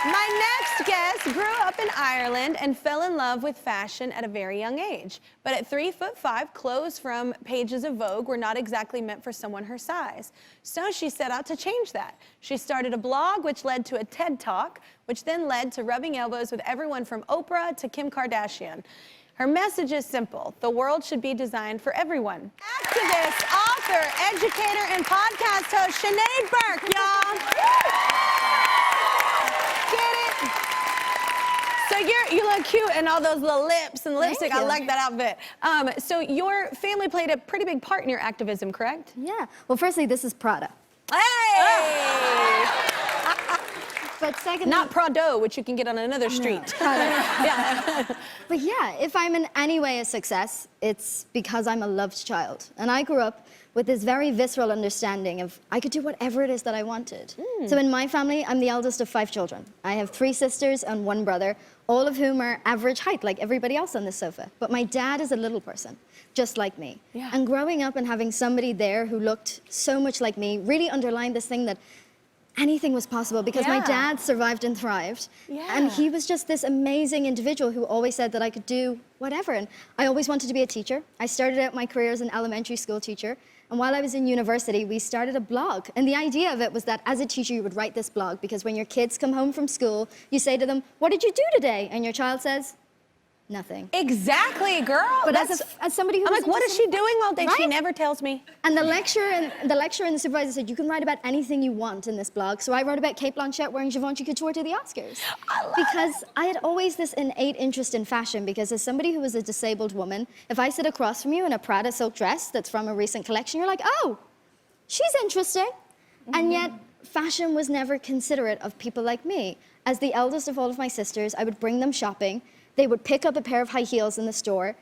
My next guest grew up in Ireland and fell in love with fashion at a very young age. But at 3'5", clothes from pages of Vogue were not exactly meant for someone her size. So she set out to change that. She started a blog, which led to a TED Talk, which then led to rubbing elbows with everyone from Oprah to Kim Kardashian. Her message is simple: the world should be designed for everyone. Activist, author, educator, and podcast host Sinéad Burke, y'all. So you look cute and all those little lips and lipstick. I like that outfit. So your family played a pretty big part in your activism, correct? Yeah. Well, firstly, this is Prada. Hey! But secondly... Not Prado, which you can get on another street. Yeah. But yeah, if I'm in any way a success, it's because I'm a loved child. And I grew up with this very visceral understanding of I could do whatever it is that I wanted. So in my family, I'm the eldest of 5 children. I have 3 sisters and 1 brother, all of whom are average height, like everybody else on this sofa. But my dad is a little person, just like me. Yeah. And growing up and having somebody there who looked so much like me really underlined this thing that anything was possible, because my dad survived and thrived. And he was just this amazing individual who always said that I could do whatever. And I always wanted to be a teacher. I started out my career as an elementary school teacher. And while I was in university, we started a blog. And the idea of it was that as a teacher, you would write this blog, because when your kids come home from school, you say to them, "What did you do today?" And your child says, "Nothing." Exactly, girl. But as somebody who I'm like, what is she doing all day? Right? She never tells me. And the lecturer and the supervisor said, "You can write about anything you want in this blog." So I wrote about Kate Blanchett wearing Givenchy couture to the Oscars. Because I had always this innate interest in fashion, because as somebody who was a disabled woman, if I sit across from you in a Prada silk dress that's from a recent collection, you're like, "Oh, she's interesting." And yet fashion was never considerate of people like me. As the eldest of all of my sisters, I would bring them shopping. They would pick up a pair of high heels in the store,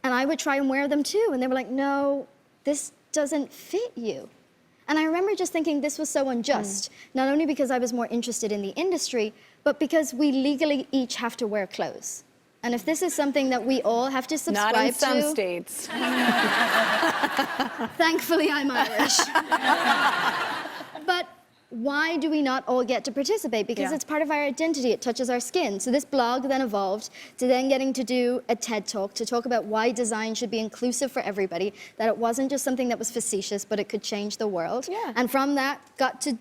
and I would try and wear them too. And they were like, "No, this doesn't fit you." And I remember just thinking this was so unjust, not only because I was more interested in the industry, but because we legally each have to wear clothes. And if this is something that we all have to subscribe to... Not in some states. Thankfully, I'm Irish. But why do we not all get to participate? Because it's part of our identity, it touches our skin. So this blog then evolved to then getting to do a TED Talk to talk about why design should be inclusive for everybody, that it wasn't just something that was facetious, but it could change the world. And from that, got to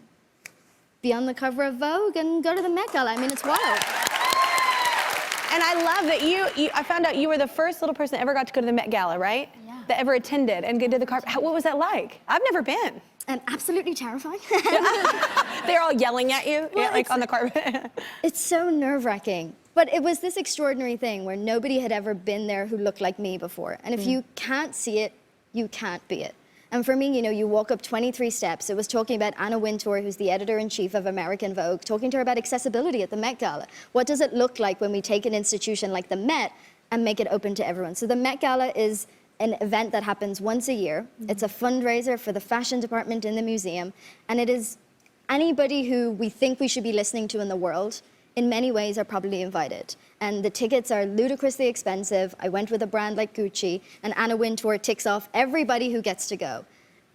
be on the cover of Vogue and go to the Met Gala. I mean, it's wild. And I love that I found out you were the first little person that ever got to go to the Met Gala, right? Yeah. That ever attended and did the carpet. What was that like? I've never been. And absolutely terrifying. They're all yelling at you, well, like on the carpet. It's so nerve-wracking. But it was this extraordinary thing where nobody had ever been there who looked like me before. And if you can't see it, you can't be it. And for me, you know, you walk up 23 steps. It was talking about Anna Wintour, who's the editor-in-chief of American Vogue, talking to her about accessibility at the Met Gala. What does it look like when we take an institution like the Met and make it open to everyone? So the Met Gala is an event that happens once a year. It's a fundraiser for the fashion department in the museum. And it is anybody who we think we should be listening to in the world, in many ways, are probably invited. And the tickets are ludicrously expensive. I went with a brand like Gucci, and Anna Wintour ticks off everybody who gets to go.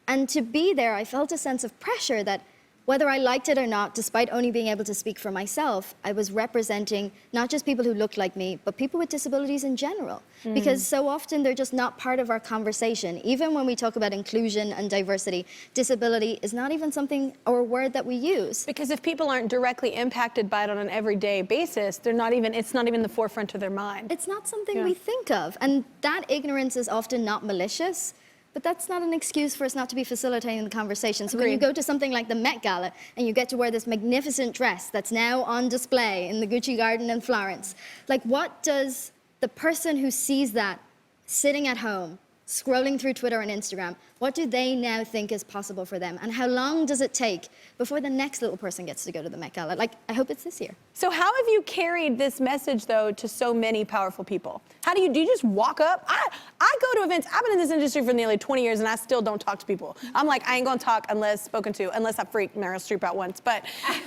And to be there, I felt a sense of pressure that whether I liked it or not, despite only being able to speak for myself, I was representing not just people who looked like me, but people with disabilities in general. Because so often they're just not part of our conversation. Even when we talk about inclusion and diversity, disability is not even something or a word that we use. Because if people aren't directly impacted by it on an everyday basis, it's not even the forefront of their mind. It's not something we think of. And that ignorance is often not malicious, but that's not an excuse for us not to be facilitating the conversation. So when you go to something like the Met Gala and you get to wear this magnificent dress that's now on display in the Gucci Garden in Florence, like what does the person who sees that sitting at home, scrolling through Twitter and Instagram, what do they now think is possible for them? And how long does it take before the next little person gets to go to the Met Gala? Like, I hope it's this year. So how have you carried this message, though, to so many powerful people? How do you just walk up? I go to events. I've been in this industry for nearly 20 years, and I still don't talk to people. I'm like, I ain't gonna talk unless spoken to, unless I freaked Meryl Streep out once. But,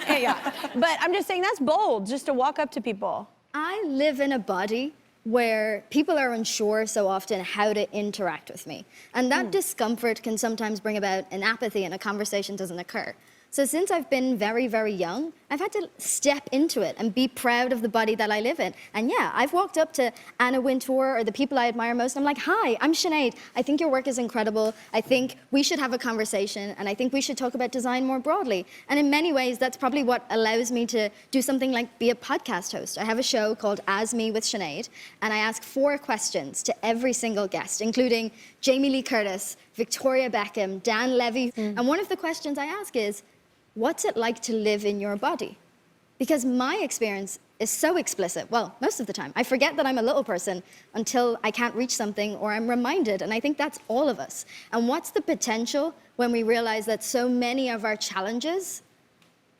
yeah. But I'm just saying that's bold, just to walk up to people. I live in a body where people are unsure so often how to interact with me. And that discomfort can sometimes bring about an apathy and a conversation doesn't occur. So since I've been very, very young, I've had to step into it and be proud of the body that I live in. And yeah, I've walked up to Anna Wintour or the people I admire most, and I'm like, hi, I'm Sinead. I think your work is incredible. I think we should have a conversation, and I think we should talk about design more broadly. And in many ways, that's probably what allows me to do something like be a podcast host. I have a show called As Me with Sinead, and I ask 4 questions to every single guest, including Jamie Lee Curtis, Victoria Beckham, Dan Levy. And one of the questions I ask is, what's it like to live in your body? Because my experience is so explicit. Well, most of the time. I forget that I'm a little person until I can't reach something or I'm reminded. And I think that's all of us. And what's the potential when we realize that so many of our challenges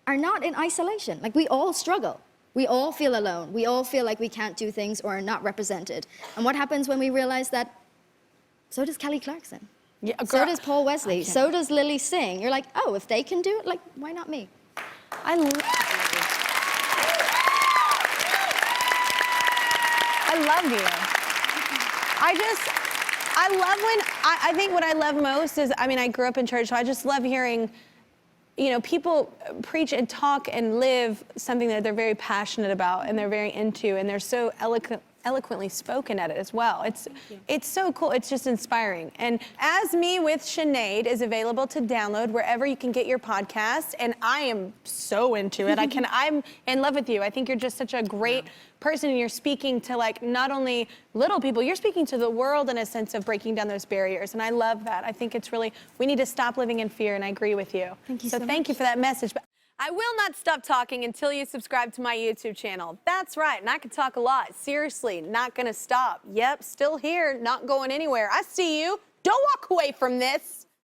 are not in isolation? Like, we all struggle. We all feel alone. We all feel like we can't do things or are not represented. And what happens when we realize that so does Kelly Clarkson? Yeah, so does Paul Wesley. So does Lily Singh. You're like, oh, if they can do it, like, why not me? I love you. I love when, I think what I love most is, I mean, I grew up in church, so I just love hearing, you know, people preach and talk and live something that they're very passionate about and they're very into, and they're so eloquently spoken at it as well. It's so cool. It's just inspiring. And As Me with Sinead is available to download wherever you can get your podcast. And I am so into it. I'm in love with you. I think you're just such a great person, and you're speaking to, like, not only little people, you're speaking to the world in a sense of breaking down those barriers. And I love that. I think it's really, we need to stop living in fear, and I agree with you. Thank you so much. Thank you for that message. I will not stop talking until you subscribe to my YouTube channel. That's right, and I can talk a lot. Seriously, not gonna stop. Yep, still here, not going anywhere. I see you. Don't walk away from this.